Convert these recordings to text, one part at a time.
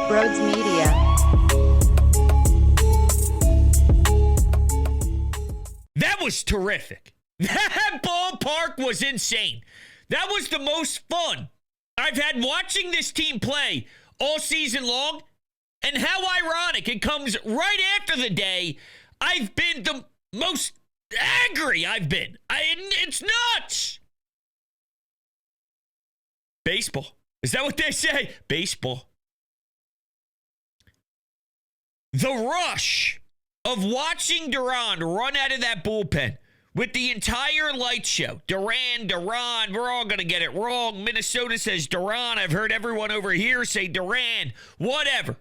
Brodes Media. That was terrific. That ballpark was insane. That was the most fun I've had watching this team play all season long. And how ironic it comes right after the day I've been the most angry I've been. It's nuts. Baseball. Is that what they say? Baseball. The rush of watching Duran run out of that bullpen with the entire light show. Duran, we're all going to get it wrong. Minnesota says Duran. I've heard everyone over here say Duran. Whatever.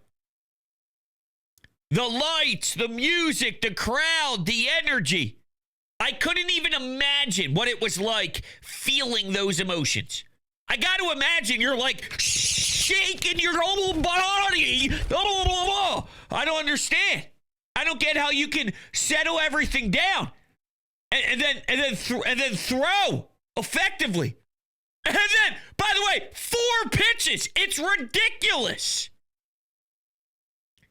The lights, the music, the crowd, the energy. I couldn't even imagine what it was like feeling those emotions. I got to imagine you're like shaking your whole body. I don't understand. I don't get how you can settle everything down and then throw effectively. And then, by the way, 4 pitches. It's ridiculous.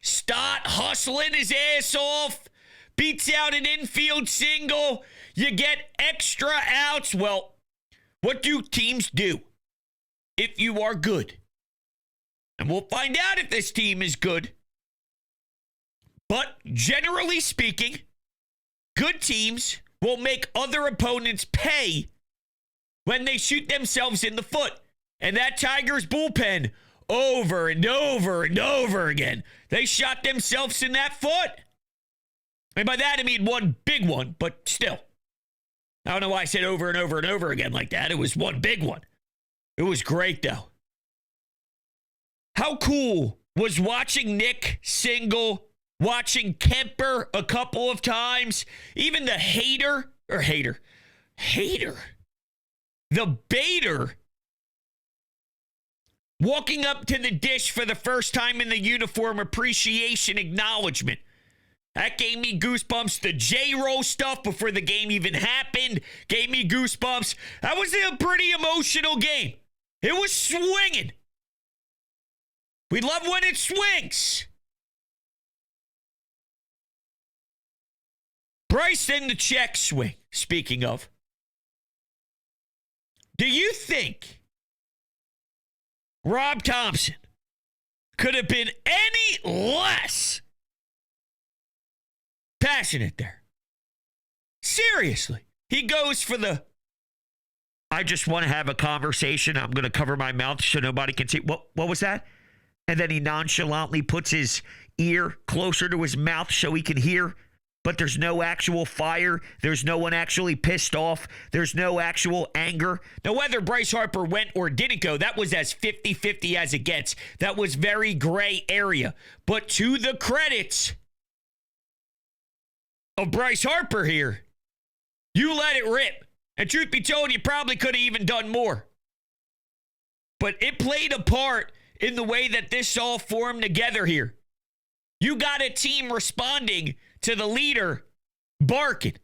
Stott hustling his ass off, beats out an infield single. You get extra outs. Well, what do teams do if you are good? And we'll find out if this team is good. But generally speaking, good teams will make other opponents pay when they shoot themselves in the foot. And that Tigers bullpen, over and over and over again, they shot themselves in that foot. And by that, I mean one big one, but still. I don't know why I said over and over and over again like that. It was one big one. It was great, though. How cool was watching Nick single, watching Kemper a couple of times, even the the baiter, walking up to the dish for the first time in the uniform appreciation acknowledgement. That gave me goosebumps. The J-roll stuff before the game even happened gave me goosebumps. That was a pretty emotional game. It was swinging. We love when it swings. Bryce in the check swing, speaking of. Do you think Rob Thompson could have been any less passionate there? Seriously. He goes for the, I just want to have a conversation. I'm going to cover my mouth so nobody can see. What was that? And then he nonchalantly puts his ear closer to his mouth so he can hear. But there's no actual fire. There's no one actually pissed off. There's no actual anger. Now, whether Bryce Harper went or didn't go, that was as 50-50 as it gets. That was very gray area. But to the credits of Bryce Harper here, you let it rip. And truth be told, you probably could have even done more. But it played a part in the way that this all formed together here. You got a team responding to the leader barking.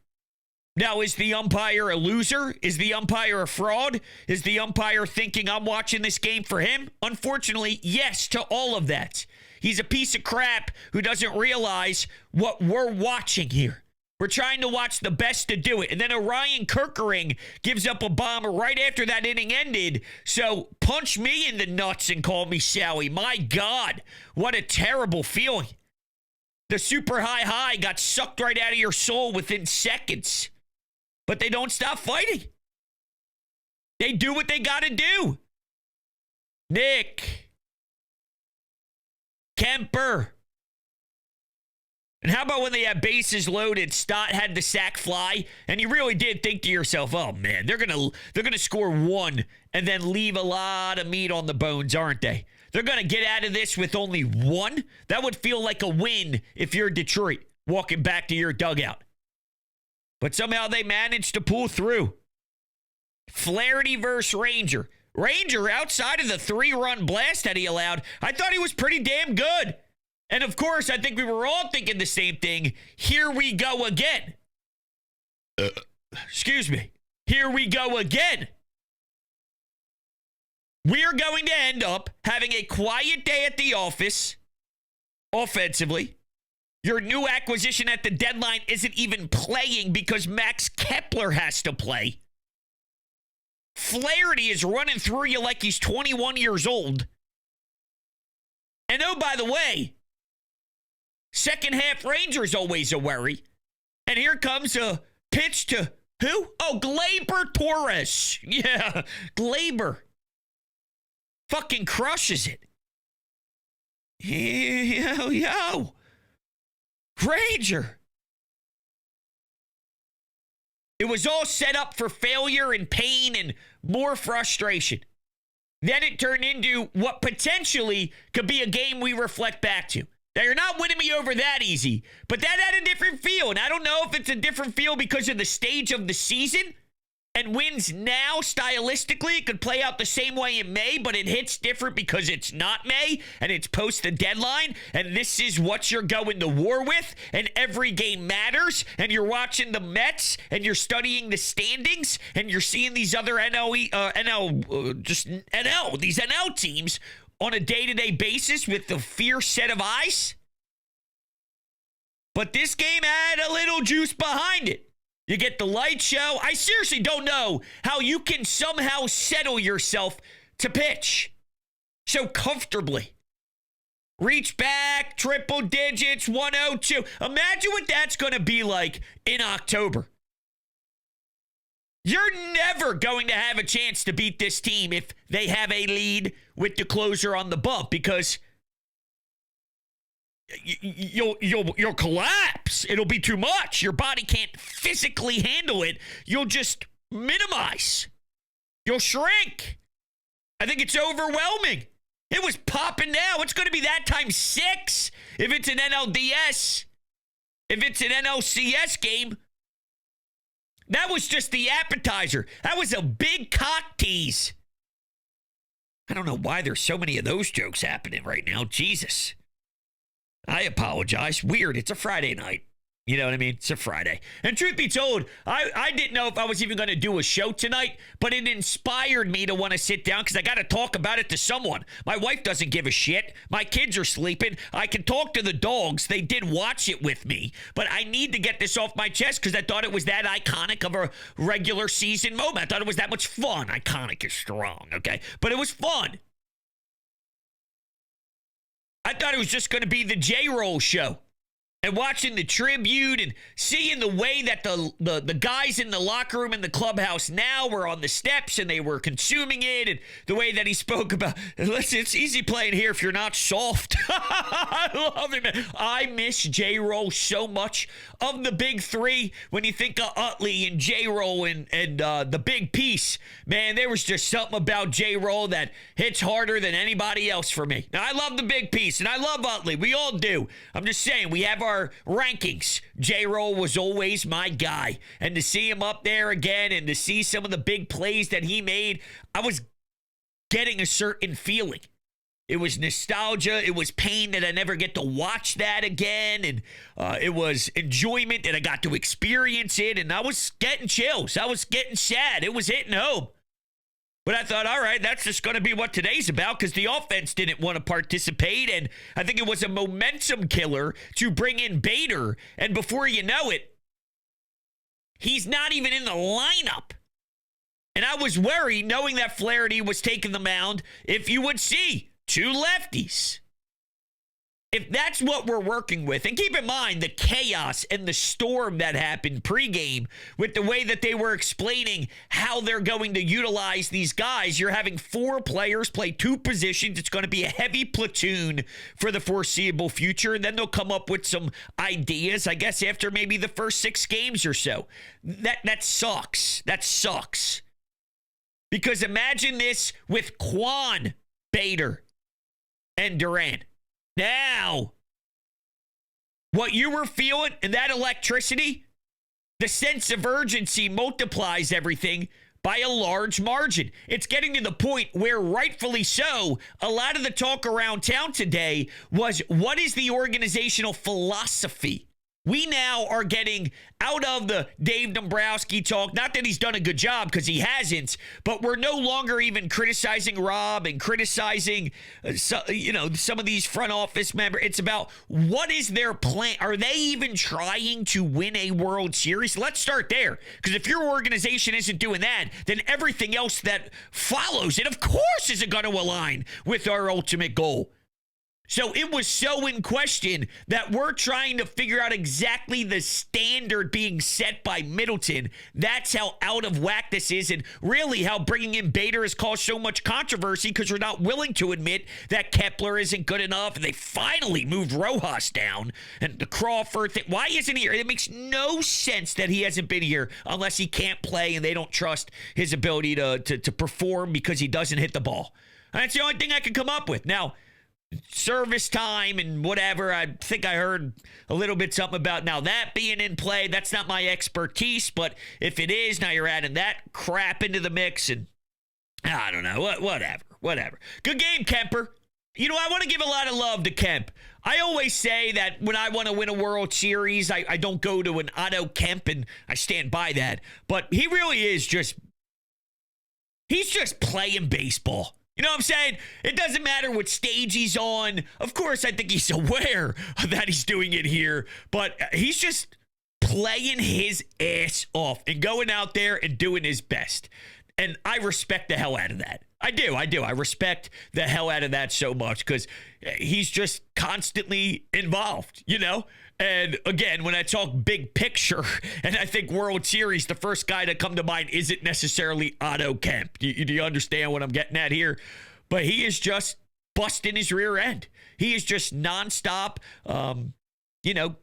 Now, is the umpire a loser? Is the umpire a fraud? Is the umpire thinking I'm watching this game for him? Unfortunately, yes to all of that. He's a piece of crap who doesn't realize what we're watching here. We're trying to watch the best to do it. And then Orion Kerkering gives up a bomb right after that inning ended. So punch me in the nuts and call me Sally. My God, what a terrible feeling. The super high got sucked right out of your soul within seconds. But they don't stop fighting. They do what they got to do. Nick. Kemper. And how about when they had bases loaded, Stott had the sack fly, and you really did think to yourself, oh man, they're gonna score 1 and then leave a lot of meat on the bones, aren't they? They're going to get out of this with only 1? That would feel like a win if you're Detroit walking back to your dugout. But somehow they managed to pull through. Flaherty versus Ranger. Ranger, outside of the 3-run blast that he allowed, I thought he was pretty damn good. And of course, I think we were all thinking the same thing. Here we go again. Excuse me. Here we go again. We're going to end up having a quiet day at the office offensively. Your new acquisition at the deadline isn't even playing because Max Kepler has to play. Flaherty is running through you like he's 21 years old. And oh, by the way, second half Rangers always a worry. And here comes a pitch to who? Oh, Gleyber Torres. Yeah, Gleyber. Fucking crushes it. Yo. Ranger. It was all set up for failure and pain and more frustration. Then it turned into what potentially could be a game we reflect back to. Now, you're not winning me over that easy, but that had a different feel. And I don't know if it's a different feel because of the stage of the season. And wins now, stylistically, it could play out the same way in May, but it hits different because it's not May, and it's post the deadline, and this is what you're going to war with, and every game matters, and you're watching the Mets, and you're studying the standings, and you're seeing these other these NL teams on a day-to-day basis with the fierce set of eyes. But this game had a little juice behind it. You get the light show. I seriously don't know how you can somehow settle yourself to pitch so comfortably. Reach back, triple digits, 102. Imagine what that's going to be like in October. You're never going to have a chance to beat this team if they have a lead with the closer on the bump because you'll collapse. It'll be too much. Your body can't physically handle it. You'll just minimize. You'll shrink. I think it's overwhelming. It was popping now. It's going to be that times 6 if it's an NLDS. If it's an NLCS game. That was just the appetizer. That was a big cock tease. I don't know why there's so many of those jokes happening right now. Jesus. I apologize. Weird. It's a Friday night. You know what I mean? It's a Friday. And truth be told, I didn't know if I was even going to do a show tonight, but it inspired me to want to sit down because I got to talk about it to someone. My wife doesn't give a shit. My kids are sleeping. I can talk to the dogs. They did watch it with me, but I need to get this off my chest because I thought it was that iconic of a regular season moment. I thought it was that much fun. Iconic is strong, okay? But it was fun. I thought it was just going to be the J-Roll show. And watching the tribute and seeing the way that the guys in the locker room in the clubhouse now were on the steps and they were consuming it, and the way that he spoke about, listen, it's easy playing here if you're not soft. I love it, man. I miss J-Roll so much. Of the big three, when you think of Utley and J-Roll and the big piece, man, there was just something about J-Roll that hits harder than anybody else for me. Now, I love the big piece, and I love Utley. We all do. I'm just saying, we have our rankings. J-Roll was always my guy. And to see him up there again and to see some of the big plays that he made, I was getting a certain feeling. It was nostalgia. It was pain that I never get to watch that again. And it was enjoyment that I got to experience it. And I was getting chills. I was getting sad. It was hitting home. But I thought, all right, that's just going to be what today's about because the offense didn't want to participate. And I think it was a momentum killer to bring in Bader. And before you know it, he's not even in the lineup. And I was worried, knowing that Flaherty was taking the mound, if you would see 2 lefties. If that's what we're working with, and keep in mind the chaos and the storm that happened pregame with the way that they were explaining how they're going to utilize these guys. You're having 4 players play 2 positions. It's going to be a heavy platoon for the foreseeable future. And then they'll come up with some ideas, I guess, after maybe the first 6 games or so. That sucks. That sucks. Because imagine this with Quan, Bader, and Durant. Now, what you were feeling and that electricity, the sense of urgency multiplies everything by a large margin. It's getting to the point where, rightfully so, a lot of the talk around town today was, what is the organizational philosophy We now are getting out of the Dave Dombrowski talk. Not that he's done a good job, because he hasn't, but we're no longer even criticizing Rob and criticizing, some of these front office members. It's about, what is their plan? Are they even trying to win a World Series? Let's start there, because if your organization isn't doing that, then everything else that follows it, of course, isn't going to align with our ultimate goal. So it was so in question that we're trying to figure out exactly the standard being set by Middleton. That's how out of whack this is, and really how bringing in Bader has caused so much controversy, because we're not willing to admit that Kepler isn't good enough, and they finally moved Rojas down, and the Crawford thing. Why isn't he here? It makes no sense that he hasn't been here unless he can't play and they don't trust his ability to perform because he doesn't hit the ball. And that's the only thing I can come up with. Now, service time and whatever, I think I heard a little bit something about now that being in play. That's not my expertise, but if it is, now you're adding that crap into the mix, and I don't know, whatever. Good game, Kemper. I want to give a lot of love to Kemp. I always say that when I want to win a World Series, I don't go to an Otto Kemp, and I stand by that. But he really is he's just playing baseball. You know what I'm saying? It doesn't matter what stage he's on. Of course, I think he's aware that he's doing it here, but he's just playing his ass off and going out there and doing his best. And I respect the hell out of that. I do. I respect the hell out of that so much, because he's just constantly involved, And again, when I talk big picture and I think World Series, the first guy to come to mind isn't necessarily Otto Kemp. Do you understand what I'm getting at here? But he is just busting his rear end. He is just nonstop,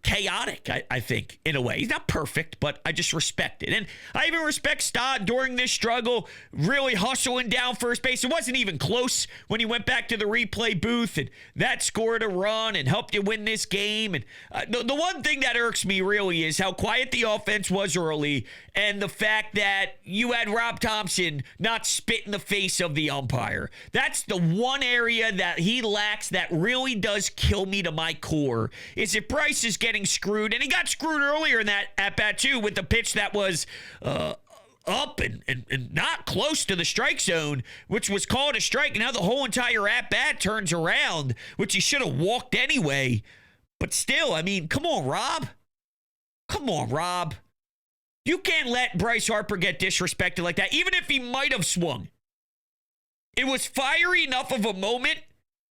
chaotic, I think, in a way. He's not perfect, but I just respect it. And I even respect Stott during this struggle, really hustling down first base. It wasn't even close when he went back to the replay booth, and that scored a run and helped you win this game. And the one thing that irks me really is how quiet the offense was early, and the fact that you had Rob Thompson not spit in the face of the umpire. That's the one area that he lacks that really does kill me to my core, is if Bryce is getting screwed, and he got screwed earlier in that at-bat too, with the pitch that was up and not close to the strike zone, which was called a strike. Now the whole entire at-bat turns around, which he should have walked anyway. But still, I mean, come on, Rob. You can't let Bryce Harper get disrespected like that, even if he might have swung. It was fiery enough of a moment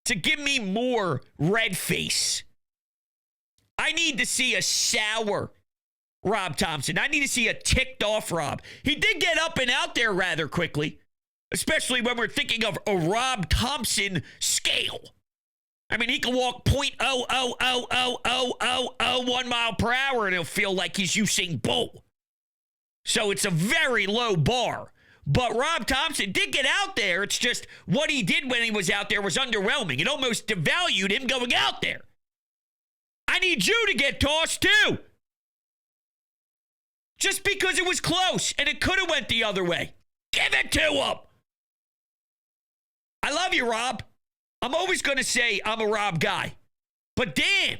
to give me more red face. I need to see a sour Rob Thompson. I need to see a ticked off Rob. He did get up and out there rather quickly, especially when we're thinking of a Rob Thompson scale. I mean, he can walk 0.0000001 mile per hour and he'll feel like he's Usain Bolt. So it's a very low bar. But Rob Thompson did get out there. It's just what he did when he was out there was underwhelming. It almost devalued him going out there. I need you to get tossed too. Just because it was close and it could have went the other way. Give it to him. I love you, Rob. I'm always going to say I'm a Rob guy. But damn.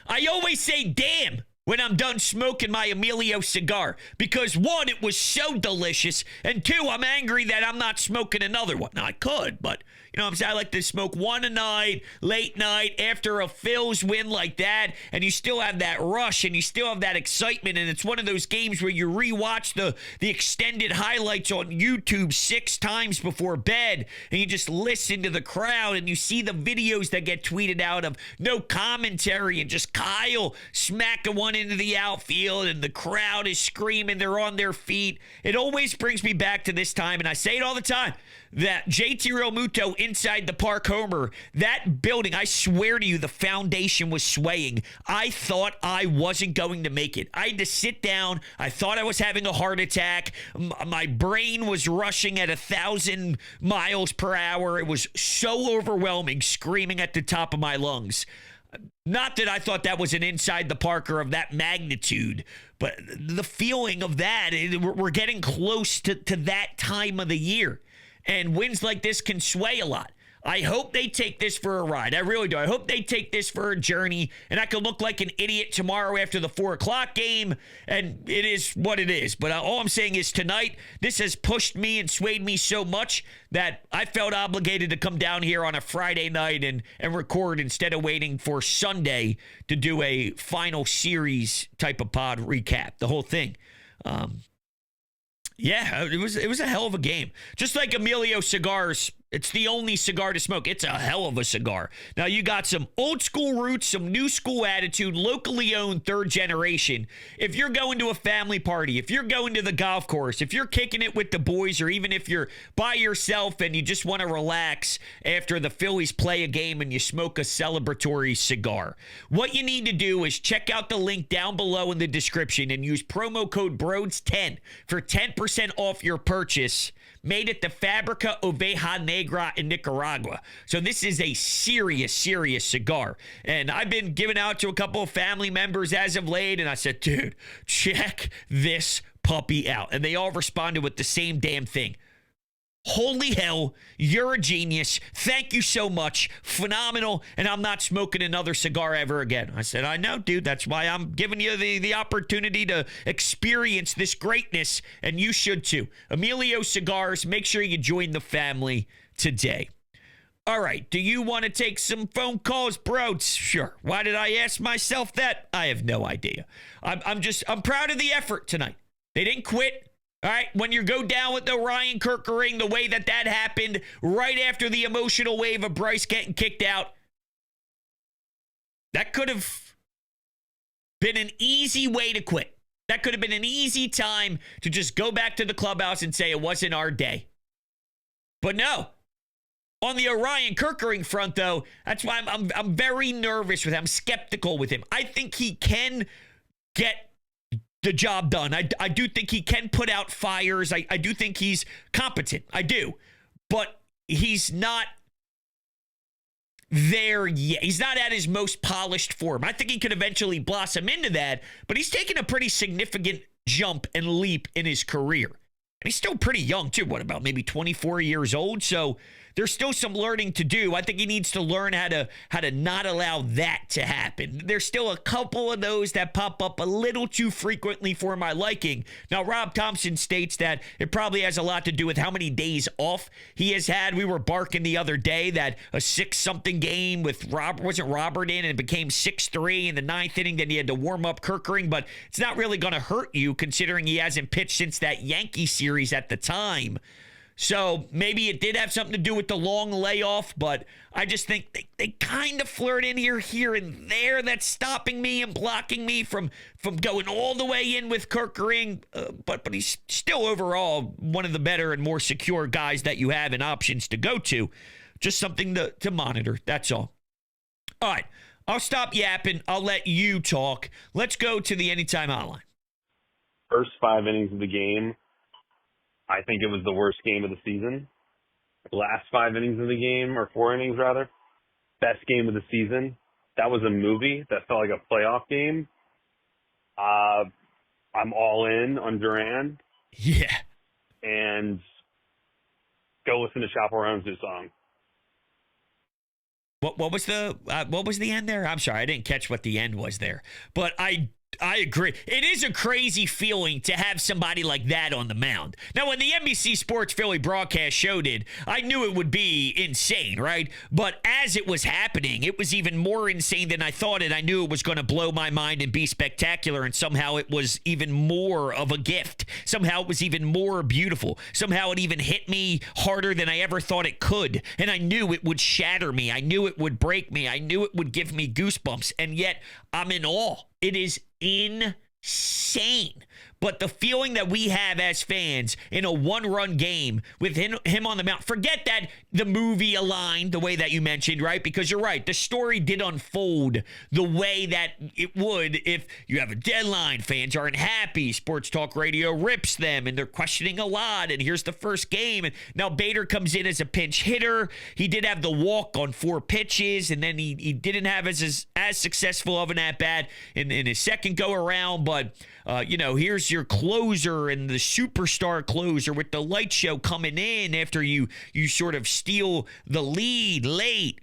I always say damn when I'm done smoking my Emilio cigar. Because one, it was so delicious. And two, I'm angry that I'm not smoking another one. Now, I could, but you know what I'm saying? I like to smoke one a night, late night, after a Phillies win like that. And you still have that rush and you still have that excitement. And it's one of those games where you rewatch the extended highlights on YouTube 6 times before bed. And you just listen to the crowd and you see the videos that get tweeted out of no commentary and just Kyle smacking one into the outfield and the crowd is screaming. They're on their feet. It always brings me back to this time. And I say it all the time. That JT Realmuto inside the park homer, that building, I swear to you, the foundation was swaying. I thought I wasn't going to make it. I had to sit down. I thought I was having a heart attack. My brain was rushing at 1,000 miles per hour. It was so overwhelming, screaming at the top of my lungs. Not that I thought that was an inside the parker of that magnitude, but the feeling of that, we're getting close to that time of the year. And wins like this can sway a lot. I hope they take this for a ride. I really do. I hope they take this for a journey, and I could look like an idiot tomorrow after the 4 o'clock game, and it is what it is. But all I'm saying is tonight, this has pushed me and swayed me so much that I felt obligated to come down here on a Friday night and record instead of waiting for Sunday to do a final series type of pod recap, the whole thing. Yeah, it was a hell of a game. Just like Emilio Cigars, it's the only cigar to smoke. It's a hell of a cigar. Now, you got some old school roots, some new school attitude, locally owned, third generation. If you're going to a family party, if you're going to the golf course, if you're kicking it with the boys, or even if you're by yourself and you just want to relax after the Phillies play a game and you smoke a celebratory cigar, what you need to do is check out the link down below in the description and use promo code BRODES10 for 10% off your purchase. Made at the Fabrica Oveja Negra in Nicaragua. So this is a serious cigar. And I've been giving out to a couple of family members as of late, and I said, dude, check this puppy out. And they all responded with the same damn thing. Holy hell, you're a genius. Thank you so much. Phenomenal. And I'm not smoking another cigar ever again. I said, I know, dude. That's why I'm giving you the opportunity to experience this greatness. And you should too. Emilio Cigars, make sure you join the family today. All right. Do you want to take some phone calls, Brodes? Sure. Why did I ask myself that? I have no idea. I'm proud of the effort tonight. They didn't quit. All right, when you go down with the Ryan Kirkering, the way that happened right after the emotional wave of Bryce getting kicked out, that could have been an easy way to quit. That could have been an easy time to just go back to the clubhouse and say it wasn't our day. But no. On the Ryan Kirkering front, though, that's why I'm very nervous with him. I'm skeptical with him. I think he can get the job done. I do think he can put out fires. I do think he's competent. I do. But he's not there yet. He's not at his most polished form. I think he could eventually blossom into that, but he's taken a pretty significant jump and leap in his career. And he's still pretty young, too. What, about maybe 24 years old? So there's still some learning to do. I think he needs to learn how to not allow that to happen. There's still a couple of those that pop up a little too frequently for my liking. Now, Rob Thompson states that it probably has a lot to do with how many days off he has had. We were barking the other day that a 6-something game with wasn't Robert in, and it became 6-3 in the 9th inning. Then he had to warm up Kirkering, but it's not really going to hurt you considering he hasn't pitched since that Yankee series at the time. So maybe it did have something to do with the long layoff, but I just think they kind of flirt in here and there. That's stopping me and blocking me from going all the way in with Kirkering. But he's still overall one of the better and more secure guys that you have and options to go to. Just something to monitor. That's all. All right. I'll stop yapping. I'll let you talk. Let's go to the Anytime Hotline. First 5 innings of the game, I think it was the worst game of the season. Last 5 innings of the game, or 4 innings rather, best game of the season. That was a movie. That felt like a playoff game. I'm all in on Duran. Yeah. And go listen to Chaperone's new song. What was the end there? I'm sorry, I didn't catch what the end was there. But I agree. It is a crazy feeling to have somebody like that on the mound. Now, when the NBC Sports Philly broadcast showed it, I knew it would be insane, right? But as it was happening, it was even more insane than I thought, and I knew it was going to blow my mind and be spectacular, and somehow it was even more of a gift. Somehow it was even more beautiful. Somehow it even hit me harder than I ever thought it could, and I knew it would shatter me. I knew it would break me. I knew it would give me goosebumps, and yet I'm in awe. It is insane. But the feeling that we have as fans in a one-run game with him on the mound, forget that the movie aligned the way that you mentioned, right? Because you're right. The story did unfold the way that it would if you have a deadline. Fans aren't happy. Sports Talk Radio rips them, and they're questioning a lot. And here's the first game. And now Bader comes in as a pinch hitter. He did have the walk on 4 pitches, and then he didn't have as successful of an at-bat in his second go-around. But, here's your closer and the superstar closer with the light show coming in after you sort of steal the lead late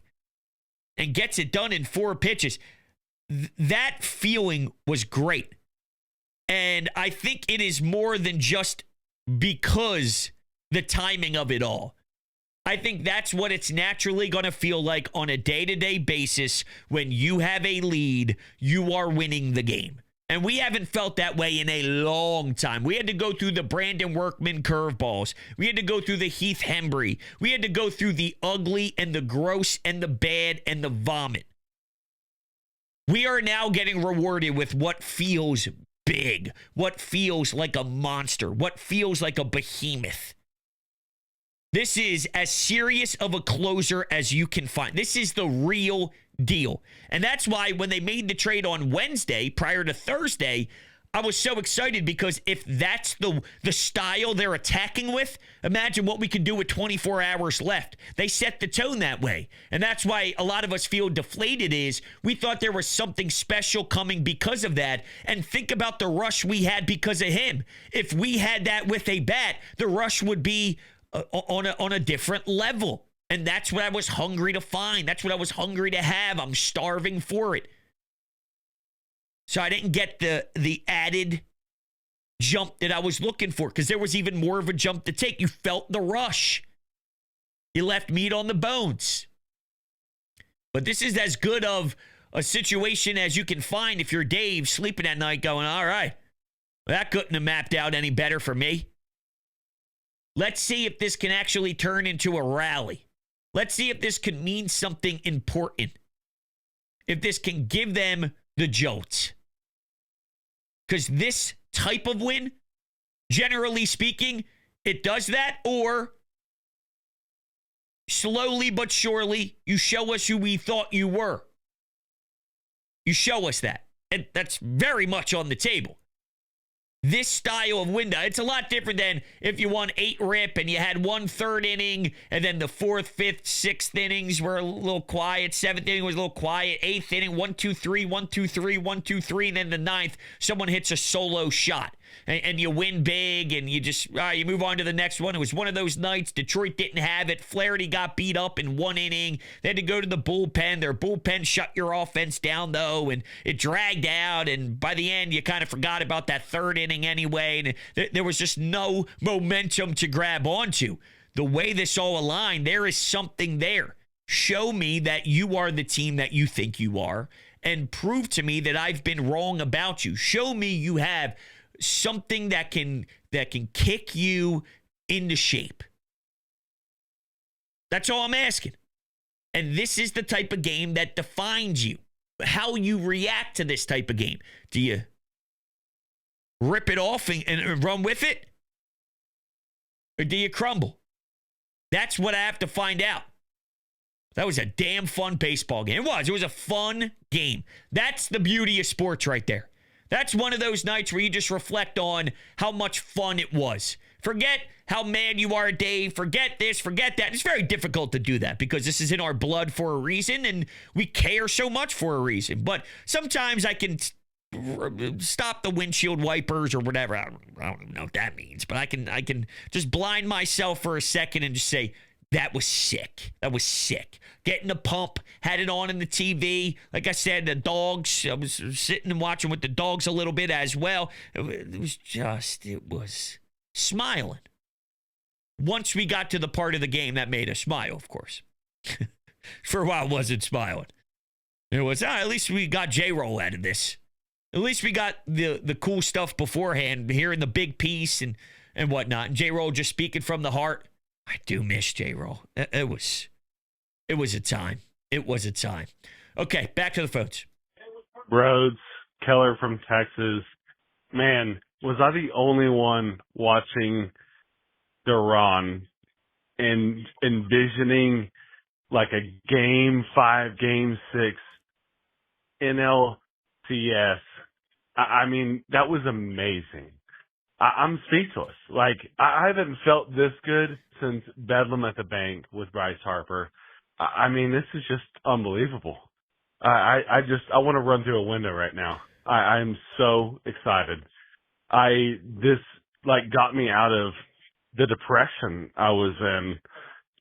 and gets it done in 4 pitches. That feeling was great. And I think it is more than just because the timing of it all. I think that's what it's naturally going to feel like on a day-to-day basis. When you have a lead, you are winning the game. And we haven't felt that way in a long time. We had to go through the Brandon Workman curveballs. We had to go through the Heath Hembry. We had to go through the ugly and the gross and the bad and the vomit. We are now getting rewarded with what feels big, what feels like a monster, what feels like a behemoth. This is as serious of a closer as you can find. This is the real deal. And that's why when they made the trade on Wednesday prior to Thursday, I was so excited, because if that's the style they're attacking with, imagine what we could do with 24 hours left. They set the tone that way. And that's why a lot of us feel deflated. Is we thought there was something special coming because of that. And think about the rush we had because of him. If we had that with a bat, the rush would be on a different level. And that's what I was hungry to find. That's what I was hungry to have. I'm starving for it. So I didn't get the added jump that I was looking for, because there was even more of a jump to take. You felt the rush. You left meat on the bones. But this is as good of a situation as you can find if you're Dave sleeping at night going, all right, that couldn't have mapped out any better for me. Let's see if this can actually turn into a rally. Let's see if this can mean something important. If this can give them the jolts. Because this type of win, generally speaking, it does that. Or slowly but surely, you show us who we thought you were. You show us that. And that's very much on the table. This style of window, it's a lot different than if you won 8 rip and you had 1/3 inning, and then the 4th, 5th, 6th innings were a little quiet, 7th inning was a little quiet, 8th inning, 1, 2, 3, 1, 2, 3, 1, 2, 3, and then the 9th, someone hits a solo shot. And you win big, and you just, you move on to the next one. It was one of those nights. Detroit didn't have it. Flaherty got beat up in 1 inning. They had to go to the bullpen. Their bullpen shut your offense down, though, and it dragged out. And by the end, you kind of forgot about that 3rd inning anyway. And there was just no momentum to grab onto. The way this all aligned, there is something there. Show me that you are the team that you think you are, and prove to me that I've been wrong about you. Show me you have something that can kick you into shape. That's all I'm asking. And this is the type of game that defines you. How you react to this type of game. Do you rip it off and run with it? Or do you crumble? That's what I have to find out. That was a damn fun baseball game. It was a fun game. That's the beauty of sports right there. That's one of those nights where you just reflect on how much fun it was. Forget how mad you are, Dave. Forget this, forget that. It's very difficult to do that because this is in our blood for a reason, and we care so much for a reason. But sometimes I can stop the windshield wipers or whatever. I don't even know what that means, but I can just blind myself for a second and just say, that was sick. That was sick. Getting the pump, had it on in the TV. Like I said, the dogs, I was sitting and watching with the dogs a little bit as well. It was smiling. Once we got to the part of the game that made us smile, of course. For a while, I wasn't smiling. It was, at least we got J-Roll out of this. At least we got the cool stuff beforehand, hearing the big piece and whatnot. And J-Roll just speaking from the heart. I do miss J-Roll. It was a time. It was a time. Okay, back to the phones. Brodes, Keller from Texas. Man, was I the only one watching Duran and envisioning like a Game 5, Game 6 NLCS? I mean, that was amazing. I'm speechless. Like, I haven't felt this good since Bedlam at the Bank with Bryce Harper. I mean, this is just unbelievable. I want to run through a window right now. I'm so excited. this like got me out of the depression I was in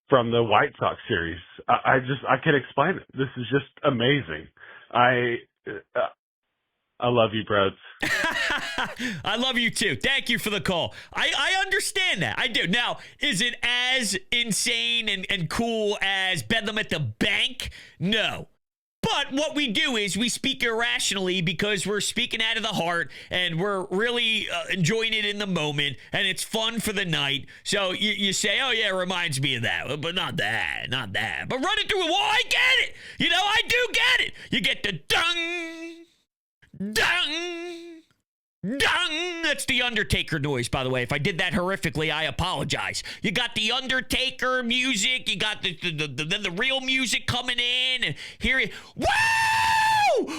from the White Sox series. I can't explain it. This is just amazing. I love you, Brodes. I love you too. Thank you for the call. I understand that. I do. Now, is it as insane and cool as Bedlam at the Bank? No. But what we do is we speak irrationally because we're speaking out of the heart and we're really enjoying it in the moment and it's fun for the night. So you say, oh, yeah, it reminds me of that. But not that. But run it through. Well, I get it. I do get it. You get the dung. Dung! Dung! That's the Undertaker noise, by the way. If I did that horrifically, I apologize. You got the Undertaker music. You got the real music coming in. And here it... Woo!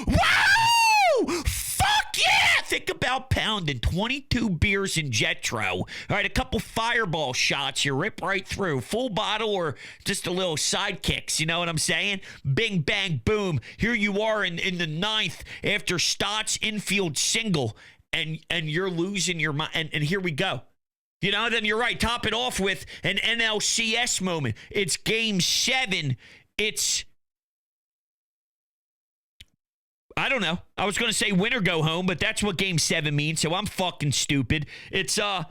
Woo! Fuck yeah! Think about pounding 22 beers in Jetro. All right, a couple fireball shots. You rip right through. Full bottle or just a little sidekicks. You know what I'm saying? Bing, bang, boom. Here you are in the ninth after Stott's infield single. And you're losing your mind. And here we go. Then you're right. Top it off with an NLCS moment. It's game 7. It's... I don't know. I was going to say win or go home, but that's what game 7 means, so I'm fucking stupid. It's, a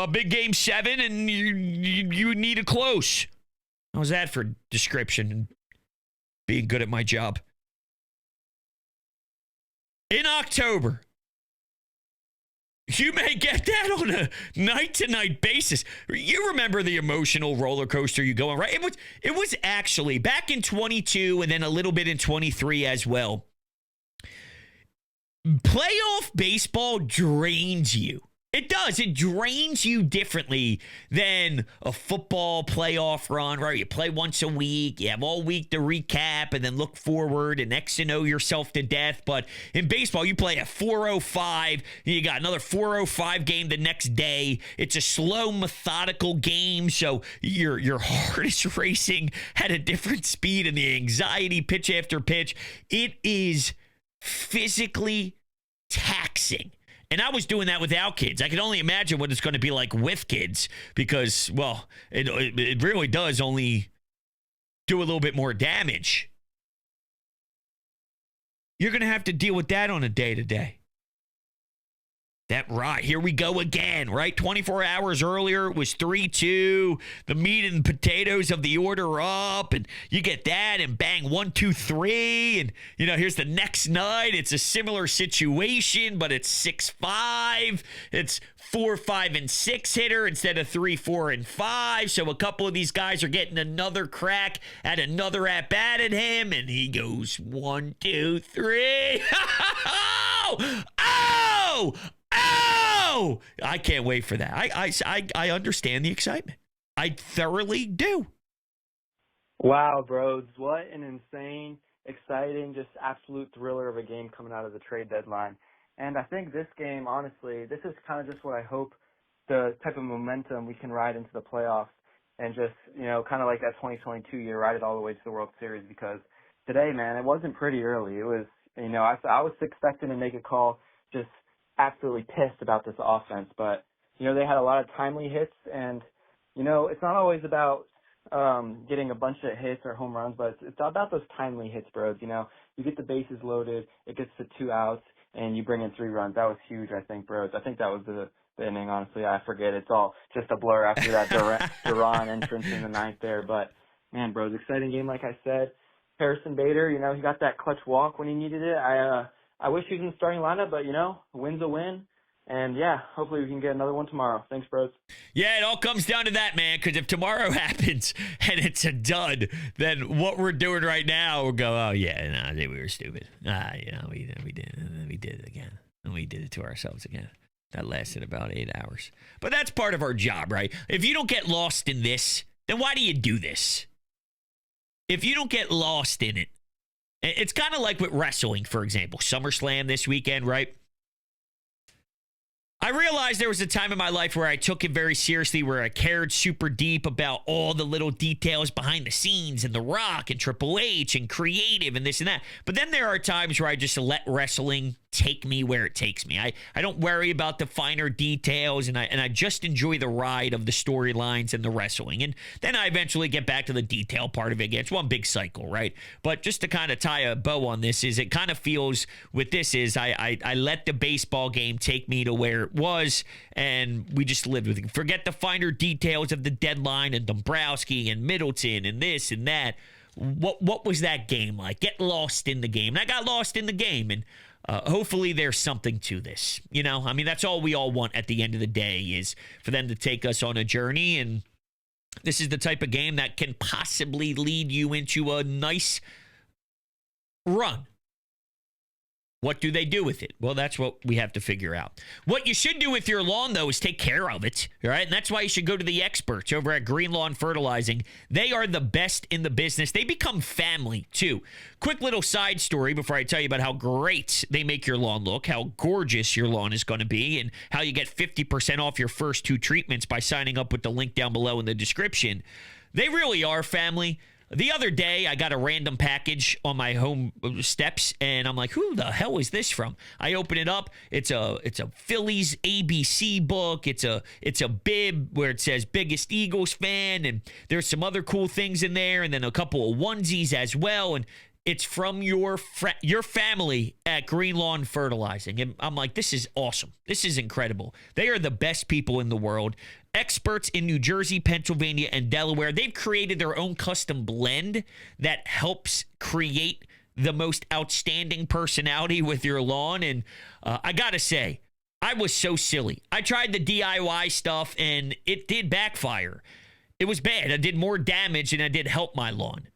big game 7, and you need a close. How's that for description and being good at my job? In October, you may get that on a night-to-night basis. You remember the emotional roller coaster you go on, right? It was actually back in 22 and then a little bit in 23 as well. Playoff baseball drains you. It does. It drains you differently than a football playoff run, right? You play once a week, you have all week to recap and then look forward and X&O yourself to death. But in baseball, you play at 4:05, you got another 4:05 game the next day. It's a slow, methodical game, so your heart is racing at a different speed and the anxiety pitch after pitch. It is physically taxing. And I was doing that without kids. I can only imagine what it's going to be like with kids because, well, it really does only do a little bit more damage. You're going to have to deal with that on a day-to-day. That right. Here we go again, right? 24 hours earlier, it was 3-2. The meat and potatoes of the order up, and you get that, and bang, 1, 2, 3. And, here's the next night. It's a similar situation, but it's 6-5. It's 4, 5, and 6 hitter instead of 3, 4, and 5. So a couple of these guys are getting another crack at another at-bat at him, and he goes 1, 2, 3. Oh! Oh! I can't wait for that. I understand the excitement. I thoroughly do. Wow, Brodes. What an insane, exciting, just absolute thriller of a game coming out of the trade deadline. And I think this game, honestly, this is kind of just what I hope the type of momentum we can ride into the playoffs and just, kind of like that 2022 year, ride it all the way to the World Series because today, man, it wasn't pretty early. It was, I was expecting to make a call just absolutely pissed about this offense, but they had a lot of timely hits, and it's not always about getting a bunch of hits or home runs, but it's about those timely hits, Bros. You get the bases loaded, it gets to 2 outs, and you bring in 3 runs. That was huge, I think, Bros. I think that was the inning. Honestly, I forget. It's all just a blur after that Duran entrance in the ninth there, but man, Bros, exciting game, like I said. Harrison Bader, he got that clutch walk when he needed it. I wish he was in the starting lineup, but, a win's a win. And, yeah, hopefully we can get another one tomorrow. Thanks, Bros. Yeah, it all comes down to that, man, because if tomorrow happens and it's a dud, then what we're doing right now, we'll go, oh, yeah, we were stupid. We did it again. And we did it to ourselves again. That lasted about 8 hours. But that's part of our job, right? If you don't get lost in this, then why do you do this? If you don't get lost in it, it's kind of like with wrestling, for example. SummerSlam this weekend, right? I realized there was a time in my life where I took it very seriously, where I cared super deep about all the little details behind the scenes and The Rock and Triple H and creative and this and that. But then there are times where I just let wrestling take me where it takes me. I don't worry about the finer details, and I just enjoy the ride of the storylines and the wrestling. And then I eventually get back to the detail part of it again. It's one big cycle, right? But just to kind of tie a bow on this is it kind of feels with this is I let the baseball game take me to where it was, and we just lived with it. Forget the finer details of the deadline and Dombrowski and Middleton and this and that. What was that game like? Get lost in the game. And I got lost in the game, and hopefully there's something to this. You know, I mean, that's all we all want at the end of the day is for them to take us on a journey, and this is the type of game that can possibly lead you into a nice run. What do they do with it? Well, that's what we have to figure out. What you should do with your lawn, though, is take care of it, all right? And that's why you should go to the experts over at Green Lawn Fertilizing. They are the best in the business. They become family, too. Quick little side story before I tell you about how great they make your lawn look, how gorgeous your lawn is going to be, and how you get 50% off your first 2 treatments by signing up with the link down below in the description. They really are family. The other day, I got a random package on my home steps, and I'm like, who the hell is this from? I open it up. It's a Phillies ABC book. It's a bib where it says biggest Eagles fan, and there's some other cool things in there, and then a couple of onesies as well, and it's from your family at Green Lawn Fertilizing. And I'm like, this is awesome. This is incredible. They are the best people in the world. Experts in New Jersey, Pennsylvania, and Delaware. They've created their own custom blend that helps create the most outstanding personality with your lawn. And I got to say, I was so silly. I tried the DIY stuff, and it did backfire. It was bad. I did more damage than I did help my lawn.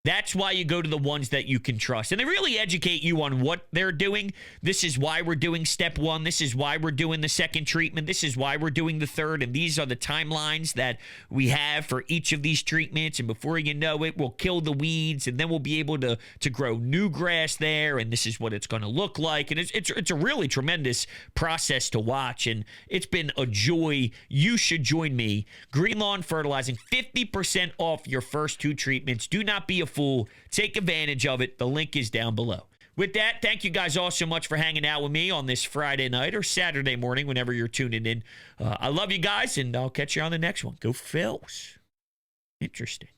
That's why you go to the ones that you can trust. And they really educate you on what they're doing. This is why we're doing step 1. This is why we're doing the second treatment. This is why we're doing the third. And these are the timelines that we have for each of these treatments. And before you know it, we'll kill the weeds. And then we'll be able to grow new grass there. And this is what it's going to look like. And it's a really tremendous process to watch. And it's been a joy. You should join me. Green Lawn Fertilizing, 50% off your first 2 treatments. Do not be a fool. Take advantage of it. The link is down below. With that, thank you guys all so much for hanging out with me on this Friday night or Saturday morning, whenever you're tuning in. I love you guys, and I'll catch you on the next one. Go Phils. Interesting.